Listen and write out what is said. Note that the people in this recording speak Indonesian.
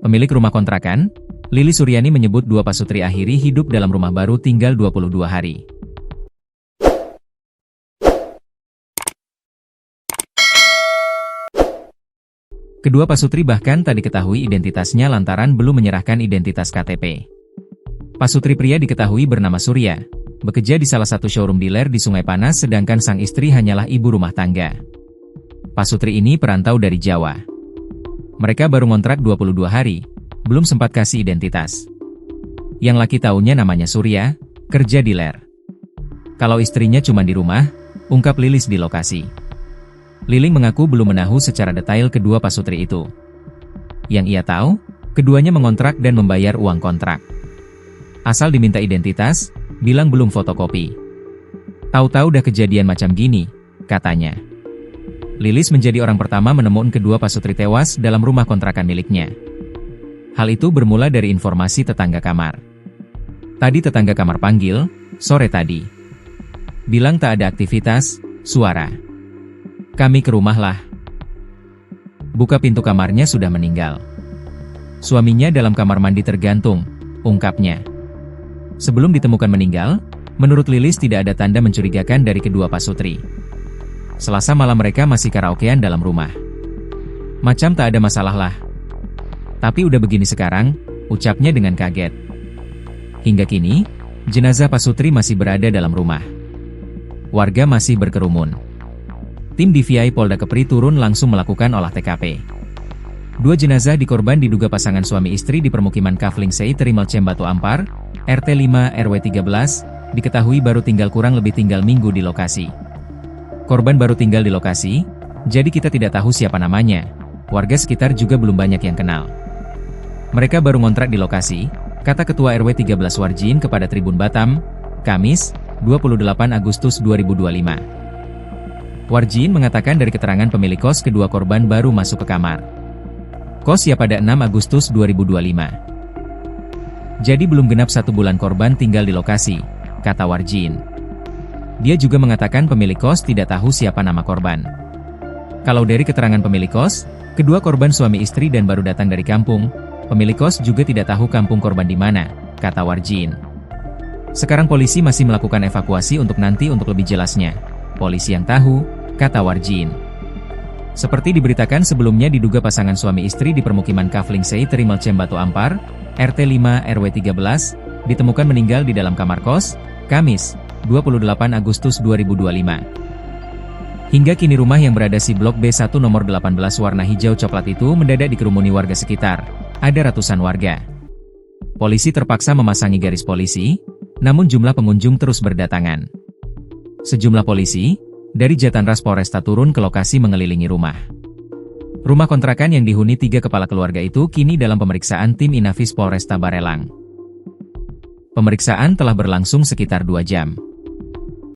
Pemilik rumah kontrakan, Lili Suryani menyebut dua pasutri akhiri hidup dalam rumah baru tinggal 22 hari. Kedua pasutri bahkan tak diketahui identitasnya lantaran belum menyerahkan identitas KTP. Pasutri pria diketahui bernama Surya, bekerja di salah satu showroom dealer di Sungai Panas sedangkan sang istri hanyalah ibu rumah tangga. Pasutri ini perantau dari Jawa. Mereka baru ngontrak 22 hari, belum sempat kasih identitas. Yang laki taunya namanya Surya, kerja dealer. Kalau istrinya cuma di rumah, ungkap Lilis di lokasi. Liling mengaku belum menahu secara detail kedua pasutri itu. Yang ia tahu, keduanya mengontrak dan membayar uang kontrak. Asal diminta identitas, bilang belum fotokopi. Tahu-tahu udah kejadian macam gini, katanya. Lilis menjadi orang pertama menemukan kedua pasutri tewas dalam rumah kontrakan miliknya. Hal itu bermula dari informasi tetangga kamar. Tadi tetangga kamar panggil, sore tadi. Bilang tak ada aktivitas, suara. Kami ke rumah lah. Buka pintu kamarnya sudah meninggal. Suaminya dalam kamar mandi tergantung, ungkapnya. Sebelum ditemukan meninggal, menurut Lilis tidak ada tanda mencurigakan dari kedua pasutri. Selasa malam mereka masih karaokean dalam rumah. Macam tak ada masalah lah. Tapi udah begini sekarang, ucapnya dengan kaget. Hingga kini, jenazah pasutri masih berada dalam rumah. Warga masih berkerumun. Tim DVI Polda Kepri turun langsung melakukan olah TKP. Dua jenazah di korban diduga pasangan suami istri di permukiman Kafling Sei Terimal Cembatu Ampar, RT 5 RW 13, diketahui baru kurang lebih tinggal minggu di lokasi. Korban baru tinggal di lokasi, jadi kita tidak tahu siapa namanya. Warga sekitar juga belum banyak yang kenal. Mereka baru ngontrak di lokasi, kata Ketua RW 13 Warjin kepada Tribun Batam, Kamis, 28 Agustus 2025. Warjin mengatakan dari keterangan pemilik kos kedua korban baru masuk ke kamar kos pada 6 Agustus 2025. Jadi belum genap 1 bulan korban tinggal di lokasi, kata Warjin. Dia juga mengatakan pemilik kos tidak tahu siapa nama korban. Kalau dari keterangan pemilik kos, kedua korban suami istri dan baru datang dari kampung, pemilik kos juga tidak tahu kampung korban di mana, kata Warjin. Sekarang polisi masih melakukan evakuasi untuk lebih jelasnya. Polisi yang tahu, kata Warjin. Seperti diberitakan sebelumnya diduga pasangan suami istri di permukiman Kafling Sei Terimal Cembatu Ampar, RT 5 RW 13, ditemukan meninggal di dalam kamar kos, Kamis, 28 Agustus 2025. Hingga kini rumah yang berada di Blok B1 nomor 18 warna hijau coklat itu mendadak dikerumuni warga sekitar. Ada ratusan warga. Polisi terpaksa memasangi garis polisi, namun jumlah pengunjung terus berdatangan. Sejumlah polisi dari Jatanras Polresta turun ke lokasi mengelilingi rumah. Rumah kontrakan yang dihuni 3 kepala keluarga itu kini dalam pemeriksaan tim Inafis Polresta Barelang. Pemeriksaan telah berlangsung sekitar 2 jam.